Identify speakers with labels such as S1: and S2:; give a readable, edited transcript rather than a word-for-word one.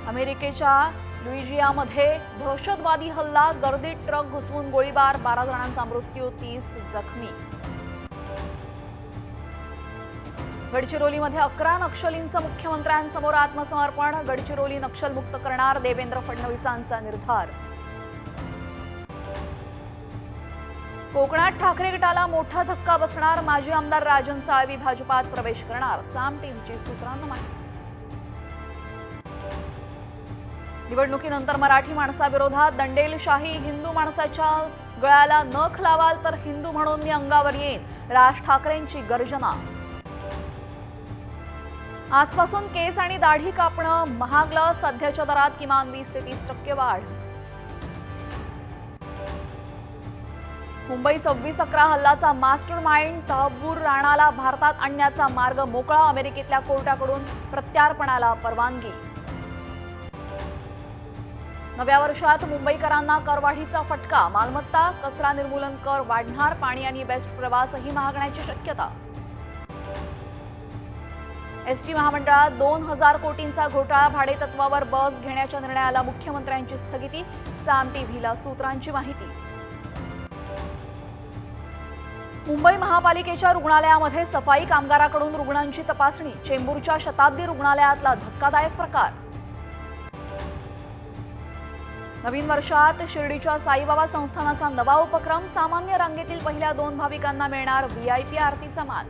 S1: अमेरिकेच्या लुइजियामध्ये दहशतवादी हल्ला, गर्दीत ट्रक घुसवून गोळीबार, 12 जणांचा मृत्यू, 30 जखमी. गडचिरोलीमध्ये 11 नक्षलींचं मुख्यमंत्र्यांसमोर आत्मसमर्पण, गडचिरोली नक्षलमुक्त करणार देवेंद्र फडणवीसांचा निर्धार. कोकणात ठाकरे गटाला मोठा धक्का बसणार, माजी आमदार राजन साळवी भाजपात प्रवेश करणार, साम टीव्हीची सूत्रांना माहिती. निवडणुकीनंतर मराठी माणसाविरोधात दंडेलशाही, हिंदू माणसाच्या गळ्याला नख लावाल तर हिंदू म्हणून मी अंगावर येईन, राज ठाकरेंची गर्जना. आजपासून केस आणि दाढी कापणं महागलं, सध्याच्या दरात किमान 20 ते 30% वाढ. मुंबई 26/11 हल्ल्याचा मास्टर माइंड तहव्वूर राणाला भारतात आणण्याचा मार्ग मोकळा, अमेरिकेतल्या कोर्टाकडून प्रत्यार्पणाला परवानगी. नव्या वर्षात मुंबईकरांना करवाढीचा फटका, मालमत्ता कचरा निर्मूलन कर वाढणार, पाणी आणि बेस्ट प्रवासही महागण्याची शक्यता. एसटी महामंडळात 2000 कोटींचा घोटाळा, भाडेतत्वावर बस घेण्याच्या निर्णयाला मुख्यमंत्र्यांची स्थगिती, साम टीव्हीला सूत्रांची माहिती. मुंबई महापालिकेच्या रुग्णालयामध्ये सफाई कामगाराकडून रुग्णांची तपासणी, चेंबूरच्या शताब्दी रुग्णालयातला धक्कादायक प्रकार. नवीन वर्षात शिर्डीच्या साईबाबा संस्थानाचा नवा उपक्रम, सामान्य रांगेतील पहिल्या 2 भाविकांना मिळणार व्हीआयपी आरतीचा मान.